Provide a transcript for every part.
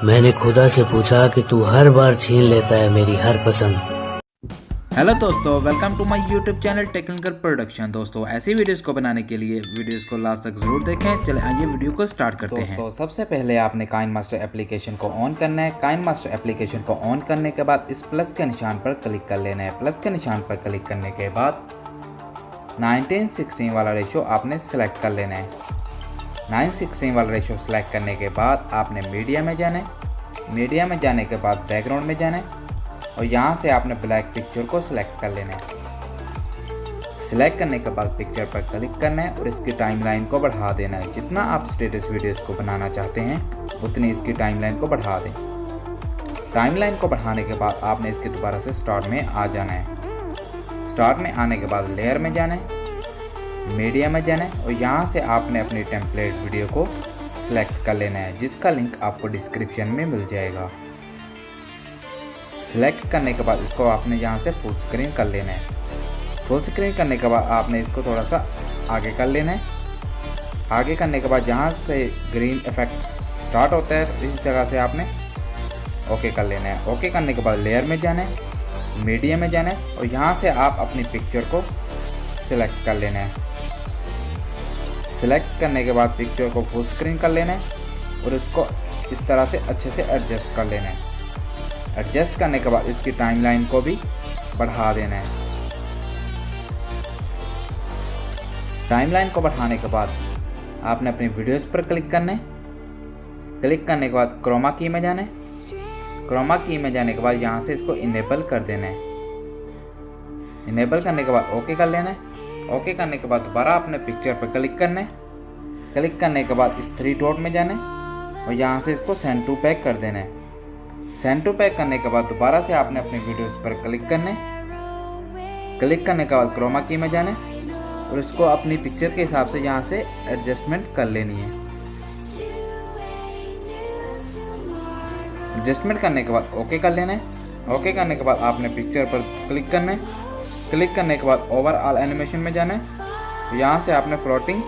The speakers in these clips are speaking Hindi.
मैंने खुदा से पूछा कि तू हर बार छीन लेता है मेरी हर पसंद। हेलो दोस्तों, welcome to my YouTube channel technical production. दोस्तों ऐसी वीडियोस को बनाने के लिए वीडियोस को लास्ट तक जरूर देखें। चले आइए वीडियो को स्टार्ट करते हैं। दोस्तों सबसे पहले आपने काइनमास्टर एप्लीकेशन को ऑन करना है। काइनमास्टर एप्लीकेशन को ऑन करने के बाद इस प्लस के निशान पर क्लिक कर लेना है। प्लस के निशान पर क्लिक करने के बाद 19:16 वाला रेशो आपने सेलेक्ट कर लेना है। 9:16 वाला रेशो सेलेक्ट करने के बाद आपने मीडिया में जाना है। मीडिया में जाने के बाद बैकग्राउंड में जाना है और यहाँ से आपने ब्लैक पिक्चर को सिलेक्ट कर लेना है। सिलेक्ट करने के बाद पिक्चर पर क्लिक करना है और इसकी टाइमलाइन को बढ़ा देना है। जितना आप स्टेटस वीडियोस को बनाना चाहते हैं उतनी इसकी टाइमलाइन को बढ़ा दें। टाइमलाइन को बढ़ाने के बाद आपने इसके दोबारा से स्टार्ट में आ जाना है। स्टार्ट में आने के बाद लेयर में जाना है, मीडिया में जाना है और यहाँ से आपने अपनी टेम्पलेट वीडियो को सिलेक्ट कर लेना है, जिसका लिंक आपको डिस्क्रिप्शन में मिल जाएगा। सिलेक्ट करने के बाद इसको आपने यहाँ से फुल स्क्रीन कर लेना है। फुल स्क्रीन करने के बाद आपने इसको थोड़ा सा आगे कर लेना है। आगे करने के बाद जहाँ से ग्रीन इफेक्ट स्टार्ट होता है तो इस जगह से आपने ओके कर लेना है। ओके करने के बाद लेयर में जाना है, मीडिया में जाना है और यहाँ से आप अपनी पिक्चर को सिलेक्ट कर लेना है। सिलेक्ट करने के बाद पिक्चर को फुल स्क्रीन कर लेना है और उसको इस तरह से अच्छे से एडजस्ट कर लेना है। एडजस्ट करने के बाद इसकी टाइमलाइन को भी बढ़ा देना है। टाइमलाइन को बढ़ाने के बाद आपने अपनी वीडियोस पर क्लिक करना है। क्लिक करने के बाद क्रोमा की में जाना है। क्रोमा की में जाने के बाद यहाँ से इसको इनेबल कर देना है। इनेबल करने के बाद ओके कर लेना है। ओके करने के बाद दोबारा अपने पिक्चर पर क्लिक करना है। क्लिक करने के बाद इस 3 डॉट में जाना है और यहाँ से इसको सेंड टू बैक कर देना है। सेंड टू बैक करने के बाद दोबारा से आपने अपने वीडियोस पर क्लिक करना है। क्लिक करने के बाद क्रोमा की में जाना है और इसको अपनी पिक्चर के हिसाब से यहाँ से एडजस्टमेंट कर लेनी है। एडजस्टमेंट करने के बाद ओके कर लेना है। ओके करने के बाद आपने पिक्चर पर क्लिक करना है। क्लिक करने के बाद ओवरऑल एनिमेशन में जाना है। यहाँ से आपने फ्लोटिंग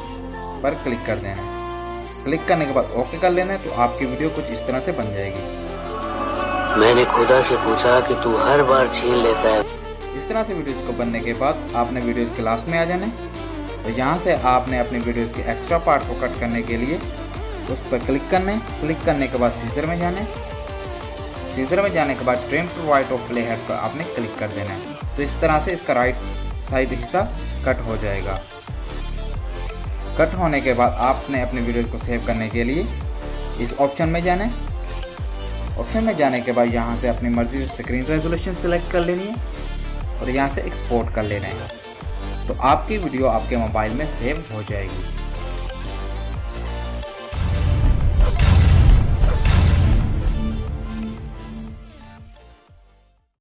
पर क्लिक कर देना है। क्लिक करने के बाद ओके कर लेना है तो आपकी वीडियो कुछ इस तरह से बन जाएगी। मैंने खुदा से पूछा कि तू हर बार छीन लेता है। इस तरह से वीडियोस को बनने के बाद आपने वीडियोस के लास्ट में आ जाना है और यहाँ से आपने अपने वीडियोस के एक्स्ट्रा पार्ट को कट करने के लिए उस पर क्लिक करना है। क्लिक करने के बाद सीजर में जाना है। सीजर में जाने के बाद trim to right of play head पर आपने क्लिक कर देना है। तो इस तरह से इसका राइट साइड हिस्सा कट हो जाएगा। कट होने के बाद आपने अपने वीडियो को सेव करने के लिए इस ऑप्शन में जाना है। ऑप्शन में जाने के बाद यहाँ से अपनी मर्जी से स्क्रीन रेजोल्यूशन सेलेक्ट कर लेनी है और यहाँ से एक्सपोर्ट कर लेना है तो आपकी वीडियो आपके मोबाइल में सेव हो जाएगी।